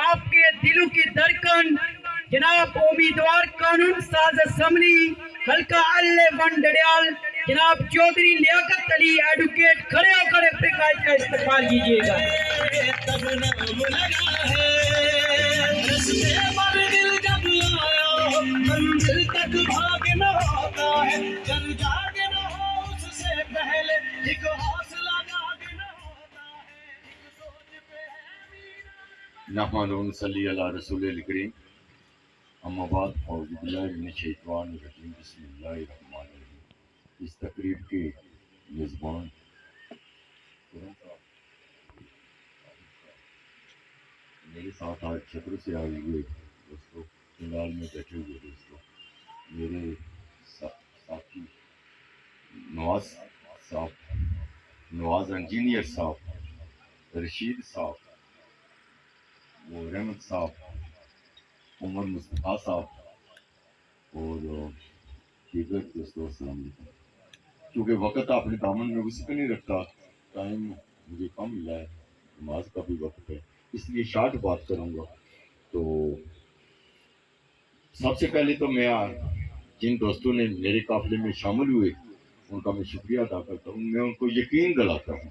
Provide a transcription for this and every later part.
آپ کے دلوں کی دھڑکن جناب امیدوار قانون ساز اسمبلی حلقہ ال1 ڈڈیال جناب چودھری لیاقت علی ایڈوکیٹ کھڑے ہو کر اپنے قائد کا استقبال کیجیے گا۔ تب نام لگا ہے رستے پر دل جب آیا منزل تک بھاگنا ہوتا ہے جب جاگنا ہو اس سے پہلے ایک حوصلہ جاگنا ہوتا ہے ایک سوچ پہ ہے نحمد صلی علی رسول الکریم اما بعد اعوذ باللہ من الشیطان الرجیم بسم اللہ الرحمن الرحیم۔ اس تقریب کے میزبان میرے ساتھ آج چھتر سے آئے ہوئے دوستوں، فلحال میں بیٹھے ہوئے دوستوں، میرے ساتھی نواز صاحب، نواز انجینئر صاحب، رشید صاحب، وہ رحمت صاحب، عمر مصطفیٰ صاحب اور دیگر دوستوں، السلام علیکم۔ کیونکہ وقت آپ نے دامن میں اسی پہ نہیں رکھتا، ٹائم مجھے کم ملا ہے، نماز کا بھی وقت ہے، اس لیے شارٹ بات کروں گا۔ تو سب سے پہلے تو میں جن دوستوں نے میرے قافلے میں شامل ہوئے ان کا میں شکریہ ادا کرتا ہوں۔ میں ان کو یقین دلاتا ہوں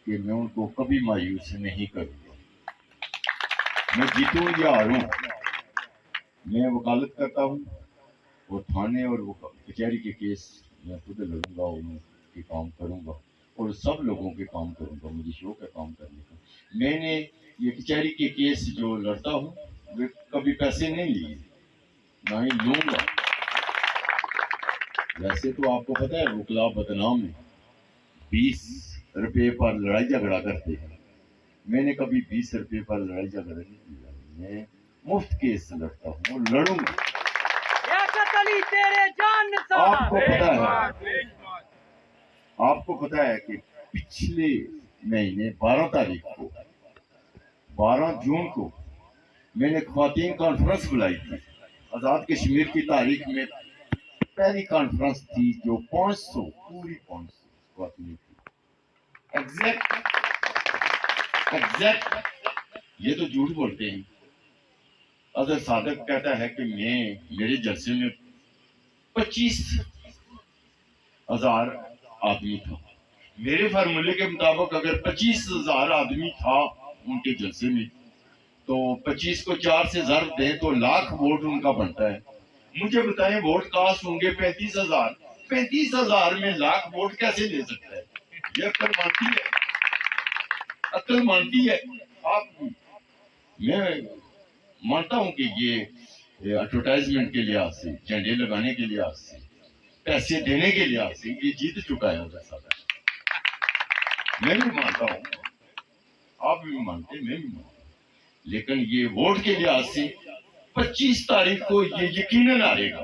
کہ میں ان کو کبھی مایوس نہیں کروں گا، میں جیتوں یا ہاروں، میں وکالت کرتا ہوں اور تھانے اور کچہری کے کیس میں خود لڑوں گا اور ان کے کام کروں گا اور سب لوگوں کے کام کروں گا، مجھے شوق ہے کام کرنے کا۔ میں نے یہ کچہری کے کیس جو لڑتا ہوں وہ کبھی پیسے نہیں لیے، نہ ہی لوں گا۔ ویسے تو آپ کو پتہ ہے وکلا بدنام ہے، 20 روپے پر لڑائی جھگڑا کرتے ہیں، میں نے کبھی 20 روپے پر لڑائی جھگڑا نہیں کیا، میں مفت کیس لڑتا ہوں اور لڑوں گا۔ آپ کو پتہ ہے کہ پچھلے مہینے 12 جون کو میں نے خواتین کانفرنس بلائی تھی، آزاد کشمیر کی تاریخ میں پہلی کانفرنس تھی جو 500 پوری 500 خواتین تھی۔ ایگزیکٹ یہ تو جھوٹ بولتے ہیں۔ اظہر صادق کہتا ہے کہ میرے جلسے میں 25,000 آدمی تھا، میرے فارمولے کے مطابق اگر 25,000 آدمی تھا ان کے جلسے میں تو 25 کو 4 سے ضرب دیں تو لاکھ ووٹ ان کا بنتا ہے۔ مجھے بتائیں ووٹ کاسٹ ہوں گے 35,000، 35,000 میں لاکھ ووٹ کیسے لے سکتا ہے؟ یہ عقل مانتی ہے، عقل مانتی ہے۔ میں مانتا ہوں کہ یہ ایڈورٹائزمنٹ کے لحاظ سے، جھنڈے لگانے کے لحاظ سے، پیسے دینے کے لحاظ سے یہ جیت چکا ہے ادھر صاحب، میں بھی مانتا ہوں، آپ بھی مانتے ہیں، میں بھی مانتا ہوں، لیکن یہ ووٹ کے لحاظ سے 25 تاریخ کو یہ یقیناً ہارے گا۔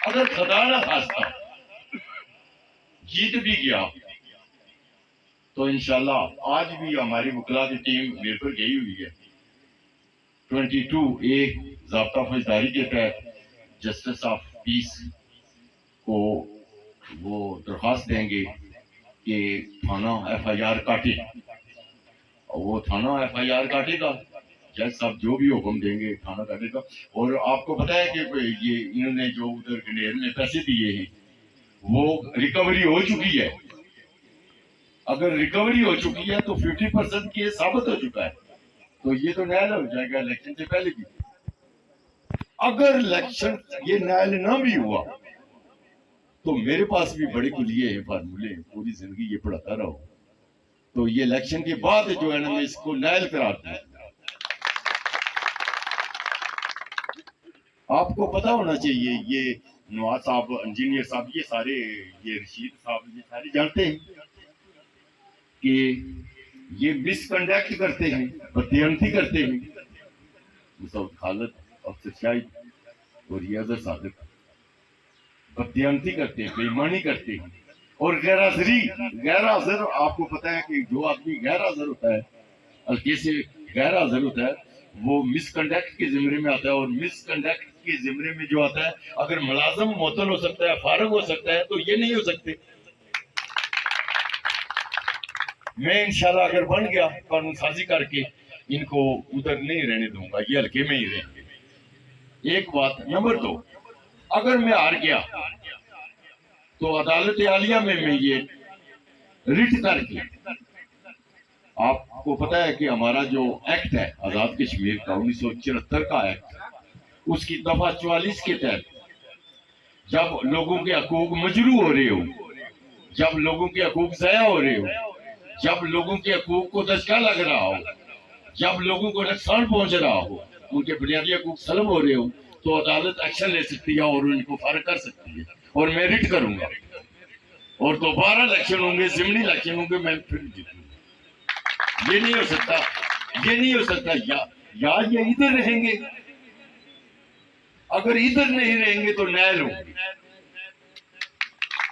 اگر خدا نہ خواستہ جیت بھی گیا تو انشاءاللہ آج بھی ہماری وکلا کی ٹیم میرے پر گئی ہوئی ہے، 22A ضابطہ فوجداری کے تحت جسٹس آف پیس کو وہ درخواست دیں گے کہ تھانہ FIR کاٹے، وہ تھانہ FIR کاٹے گا، جج صاحب جو بھی حکم دیں گے تھانہ کاٹے گا۔ اور آپ کو پتہ ہے کہ یہ انہوں نے جو ادھر گنیر میں پیسے دیے ہیں وہ ریکوری ہو چکی ہے، اگر ریکوری ہو چکی ہے تو 50% کیس ثابت ہو چکا ہے، تو یہ تو نائل ہو جائے گا الیکشن سے پہلے بھی۔ اگر الیکشن یہ نائل نہ بھی ہوا تو میرے پاس بھی بڑے کلیے ہیں، فارمولے ہیں، پوری زندگی یہ پڑھاتا رہا ہوں، تو یہ الیکشن کے بعد جو ہے نا میں اس کو نائل قرار دوں۔ آپ کو پتا ہونا چاہیے یہ نواز صاحب، انجینئر صاحب، یہ سارے، یہ رشید صاحب، یہ سارے جانتے ہیں کہ یہ مس کنڈکٹ کرتے ہیں، بددیانتی کرتے ہیں، مسعود خالد، افسر شاہد اور یہ اظہر صادق بددیانتی کرتے ہیں، بے ایمانی کرتے ہیں اور غیر حاضر، آپ کو پتا ہے کہ جو آدمی غیر حاضر ہوتا ہے، حلقے سے غیر حاضر ہوتا ہے، وہ مس کنڈکٹ کے زمرے میں آتا ہے، اور مس کنڈکٹ کے زمرے میں جو آتا ہے، اگر ملازم معطل ہو سکتا ہے، فارغ ہو سکتا ہے، تو یہ نہیں ہو سکتے۔ میں انشاءاللہ اگر بن گیا قانون سازی کر کے ان کو ادھر نہیں رہنے دوں گا, یہ ہلکے میں ہی رہیں گے. ایک بات. نمبر 2, اگر میں ہار گیا تو عدالت عالیہ میں یہ رٹ کر کے, آپ کو پتا ہے کہ ہمارا جو ایکٹ ہے آزاد کشمیر کا 1974 کا ایکٹ, اس کی دفعہ 44 کے تحت جب لوگوں کے حقوق مجروح ہو رہے ہو, جب لوگوں کے حقوق ضائع ہو رہے ہو, جب لوگوں کے حقوق کو دھچکا لگ رہا ہو, جب لوگوں کو نقصان پہنچ رہا ہو, ان کے بنیادی حقوق سلب ہو رہے ہو, تو عدالت ایکشن لے سکتی ہے اور ان کو فارغ کر سکتی ہے, اور میں رٹ کروں گا, اور دوبارہ الیکشن ہوں گے, ضمنی الیکشن ہوں گے, میں پھر جیتوں گا. یہ نہیں ہو سکتا, یہ نہیں ہو سکتا. یا یہ ادھر رہیں گے, اگر ادھر نہیں رہیں گے تو نیل ہوں گے.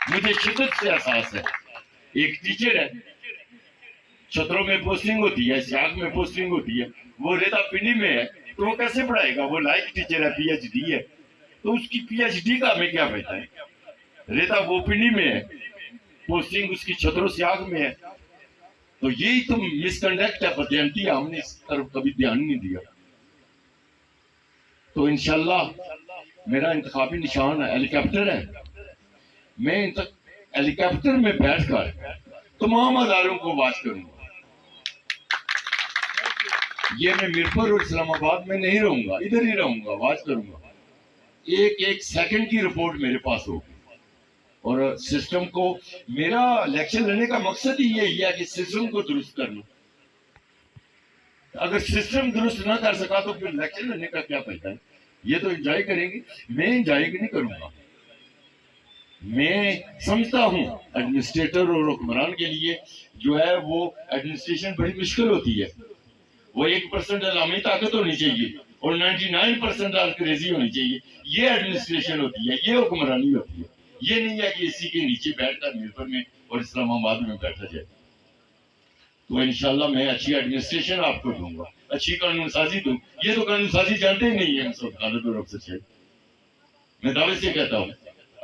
مجھے شدت سے احساس ہے. ایک ٹیچر ہے, چھتروں میں پوسٹنگ ہوتی ہے, سیاگ میں پوسٹنگ ہوتی ہے, وہ ریتا پنڈی میں ہے, تو وہ کیسے پڑھائے گا؟ وہ لائق ٹیچر ہے, پی ایچ ڈی ہے, تو اس کی پی ایچ ڈی کا ہمیں کیا پتا ہے؟ ریتا وہ پنڈی میں ہے, پوسٹنگ اس کی چھتروں سیاگ میں ہے. تو یہی تو مس کنڈکٹ ہے, بدیانتی ہے, ہم نے اس طرف کبھی دھیان نہیں دیا. تو انشاءاللہ میرا انتخابی نشان ہیلی کاپٹر ہے. میں ہیلی کاپٹر میں بیٹھ کر تمام اداروں کو واچ کروں گا. یہ میں میرپور اور اسلام آباد میں نہیں رہوں گا, ادھر ہی رہوں گا, واچ کروں گا. ایک ایک سیکنڈ کی رپورٹ میرے پاس ہوگی. اور سسٹم کو, میرا الیکشن لڑنے کا مقصد ہی یہی ہے کہ سسٹم کو درست کرنا. اگر سسٹم درست نہ کر سکا تو پھر الیکشن لڑنے کا کیا فائدہ ہے؟ یہ تو انجوائے کریں گے, میں انجوائے نہیں کروں گا. میں سمجھتا ہوں ایڈمنسٹریٹر اور حکمران کے لیے جو ہے وہ ایڈمنسٹریشن بڑی مشکل ہوتی ہے. وہ 1% علامی طاقت ہونی چاہیے اور 99% انگریزی ہونی چاہیے. یہ ایڈمنسٹریشن ہوتی ہے, یہ حکمرانی ہوتی ہے. یہ نہیں ہے کہ اسی کے نیچے بیٹھ کر میرپور میں اور اسلام آباد میں بیٹھا جائے. تو انشاءاللہ میں اچھی ایڈمنسٹریشن آپ کو دوں گا, اچھی قانون سازی دوں. یہ تو قانون سازی جانتے ہی نہیں ہیں سب خالد اور افسر صاحب. میں دعوے سے کہتا ہوں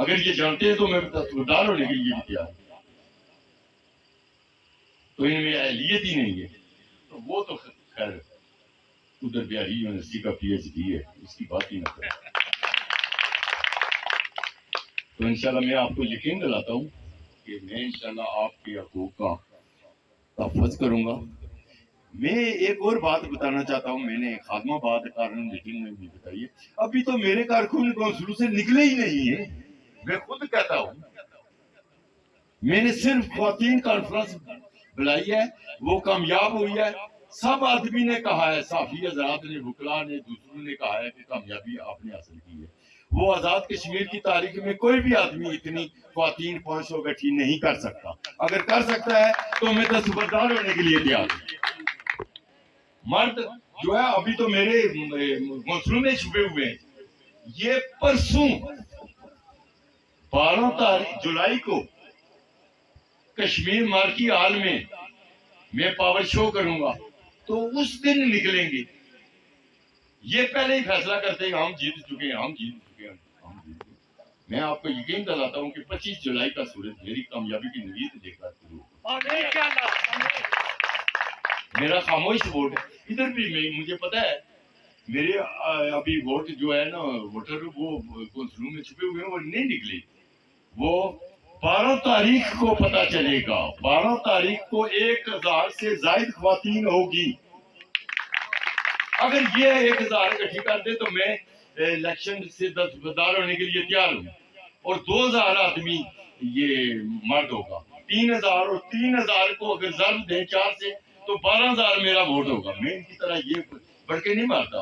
اگر یہ جانتے ہیں تو میں خوددار ہونے کے لیے بھی تیار ہوں. تو ان میں اہلیت ہی نہیں ہے. تو وہ تو خیر ادھر بہاری یونیورسٹی کا پی ایچ ڈی ہے, اس کی بات ہی نہ کریں. تو انشاءاللہ میں آپ کو یقین دلاتا ہوں کہ میں انشاءاللہ آپ کے حقوق کا تحفظ کروں گا. میں ایک اور بات بتانا چاہتا ہوں, میں نے خادم آباد کارن میٹنگ میں بھی بتائی ہے. ابھی تو میرے کارکن کونسلوں سے نکلے ہی نہیں ہیں. میں خود کہتا ہوں, میں نے صرف خواتین کانفرنس بلائی ہے, وہ کامیاب ہوئی ہے. سب آدمی نے کہا ہے, صحافی حضرات نے, وکلاء نے, دوسروں نے کہا ہے کہ کامیابی آپ نے حاصل کی ہے. وہ آزاد کشمیر کی تاریخ میں کوئی بھی آدمی اتنی خواتین 500 گٹھی نہیں کر سکتا. اگر کر سکتا ہے تو میں دستبردار ہونے کے لیے تیار ہوں. مرد جو ہے ابھی تو میرے گھونسلوں میں چھپے ہوئے ہیں. یہ پرسوں 12 جولائی کو کشمیر مارکی ہال میں پاور شو کروں گا, تو اس دن نکلیں گے. یہ پہلے ہی فیصلہ کرتے ہیں ہم جیت چکے ہیں, ہم جیت چکے ہیں, ہم جیت چکے ہیں. میں آپ کو یقین دلاتا ہوں کہ 25 جولائی کا سورج میری کامیابی کی نوید دیکھ کر شروع ہوگا. میرا خاموش ووٹ ادھر بھی مجھے پتا ہے, میرے ابھی ووٹ جو ہے نا, ووٹر وہ کونسلوں میں چھپے ہوئے ہیں, وہ نہیں نکلے. وہ 12 تاریخ کو پتا چلے گا. 12 تاریخ کو 1000 سے زائد خواتین ہوگی. اگر یہ 1000 اکٹھی کر دے تو میں الیکشن سے دستبردار ہونے کے لیے تیار ہوں. اور 2000 آدمی یہ مرد ہوگا. 3000 اور 3000 کو اگر ضرب دیں 4 سے تو 12000 میرا ووٹ ہوگا. میں ان کی طرح یہ بڑھ کے نہیں مارتا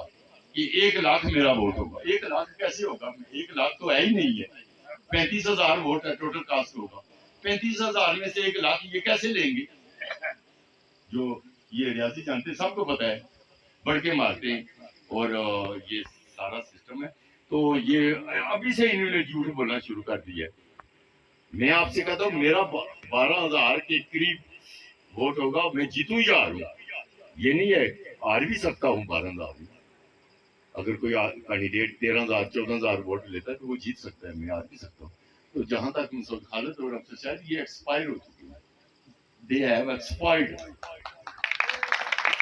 کہ 1 لاکھ میرا ووٹ ہوگا. 1 لاکھ کیسے ہوگا؟ 1 لاکھ تو ہے ہی نہیں ہے. 35000 ووٹ ہے, ٹوٹل کاسٹ ہوگا. 35000 میں سے 1 لاکھ یہ کیسے لیں گے؟ جو یہ ریاضی جانتے ہیں, سب کو پتا ہے, بڑھ کے مارتے ہیں. اور یہ سارا سسٹم ہے. تو یہ ابھی سے انہوں نے جھوٹ بولنا شروع کر دیا ہے. میں آپ سے کہتا ہوں میرا 12000 کے قریب ووٹ ہوگا. میں جیتوں یا ہاروں, یہ نہیں ہے, ہار بھی سکتا ہوں 12000 میں. اگر کوئی کینڈیڈیٹ 13000 14000 ووٹ لیتا ہے تو وہ جیت سکتا ہے, میں ہار بھی سکتا ہوں. تو جہاں تک خالد اور افسر شاید یہ ایکسپائر ہو چکی ہے. they have exploited.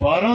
12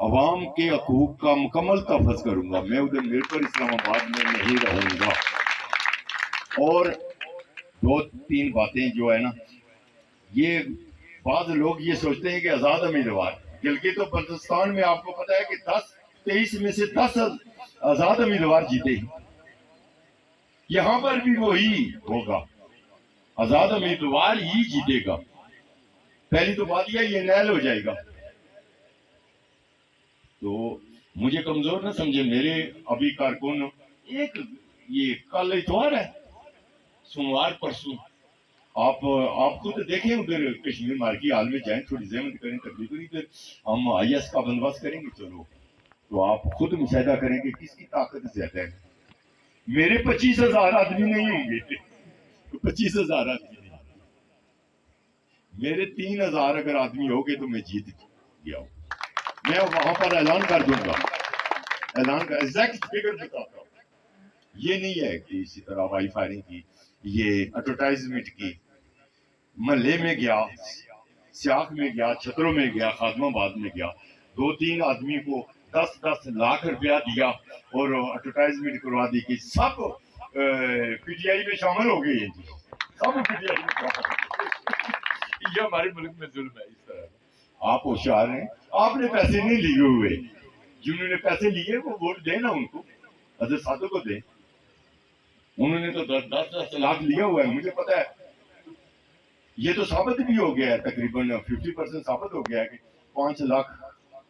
عوام کے حقوق کا مکمل تحفظ کروں گا. میں ادھر میر پر اسلام آباد میں نہیں رہوں گا. اور دو تین باتیں جو ہے نا، یہ بعض لوگ یہ سوچتے ہیں کہ آزاد امیدوار، گلگت و بلتستان میں آپ کو پتا ہے کہ 23 میں سے 10 آزاد امیدوار جیتے ہیں. یہاں پر بھی وہی ہوگا، آزاد امیدوار ہی جیتے گا. پہلی تو بات یہ نیل ہو جائے گا. تو مجھے کمزور نہ سمجھے میرے ابھی کارکن. ایک یہ کل اتوار ہے، سوموار پرسوں آپ خود دیکھیں ادھر کشمیر مارکی حال میں جائیں، تھوڑی زحمت کریں، تبلیغ کریں، پھر ہم آئی ایس کا بندوبست کریں گے. چلو تو آپ خود مشاہدہ کریں کہ کس کی طاقت زیادہ ہے. میرے 25,000 آدمی نہیں ہوں گے، 25,000 آدمی نہیں. میرے 3,000 اگر آدمی ہو گے تو میں جیت گیا ہوں. میں وہاں پر اعلان کر دوں گا، اعلان کا ایگزیکٹ فگر بتاتا ہوں. یہ نہیں ہے کہ اسی طرح وائی فائرنگ کی، یہ ایڈورٹائزمنٹ کی. محلے میں گیا، سیاق میں گیا، چھتروں میں گیا، خادم آباد میں گیا، 2-3 آدمی کو 10-10 لاکھ روپیہ دیا اور ایڈورٹائزمنٹ کروا دی کہ سب پی ٹی آئی میں شامل ہو گئے ہیں جی، سب پی ٹی آئی میں شامل ہو گئے. یہ ہمارے ملک میں ظلم ہے. اس طرح آپ ہوشیار ہیں، آپ نے پیسے نہیں لیے ہوئے. جنہوں نے پیسے لیے وہ ووٹ دیں نا ان کو، حضرت سادوں کو دیں. انہوں نے تو 10-10 لاکھ لیا ہوا ہے، مجھے پتا ہے. یہ تو ثابت بھی ہو گیا ہے، تقریباً 50% ثابت ہو گیا ہے کہ 5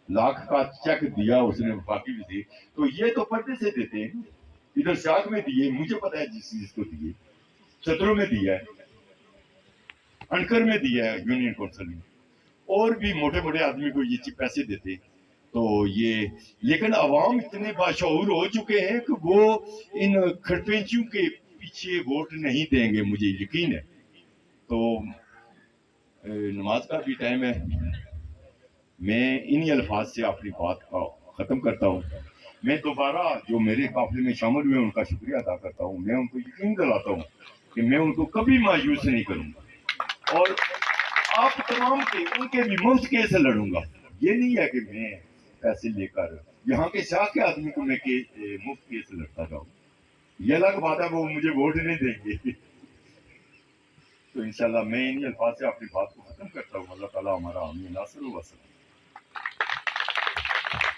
لاکھ کا چیک دیا اس نے باقی بھی تھے. تو یہ تو پردے سے دیتے ہیں. ادھر سیاق میں دیے، مجھے پتا ہے جس چیز کو دیے، چتروں میں دیا ہے، انکر میں دیا ہے، یونین کونسل میں، اور بھی موٹے موٹے آدمی کو یہ پیسے دیتے. تو یہ لیکن عوام اتنے باشعور ہو چکے ہیں کہ وہ ان کھٹپینچیوں کے پیچھے ووٹ نہیں دیں گے، مجھے یقین ہے. تو نماز کا بھی ٹائم ہے. میں انہی الفاظ سے اپنی بات کا ختم کرتا ہوں. میں دوبارہ جو میرے قافلے میں شامل ہوئے ان کا شکریہ ادا کرتا ہوں. میں ان کو یقین دلاتا ہوں کہ میں ان کو کبھی مایوس نہیں کروں گا، اور آپ تمام کے ان کے بھی مفت کیس لڑوں گا. یہ نہیں ہے کہ میں پیسے لے کر یہاں کے شاہ کے آدمی کو میں مفت کیس لڑتا رہوں. یہ الگ بات ہے، وہ مجھے ووٹ نہیں دیں گے. تو انشاءاللہ میں انہی الفاظ سے اپنی بات کو ختم کرتا ہوں. اللہ تعالیٰ ہمارا حامی ناصر و واسطہ.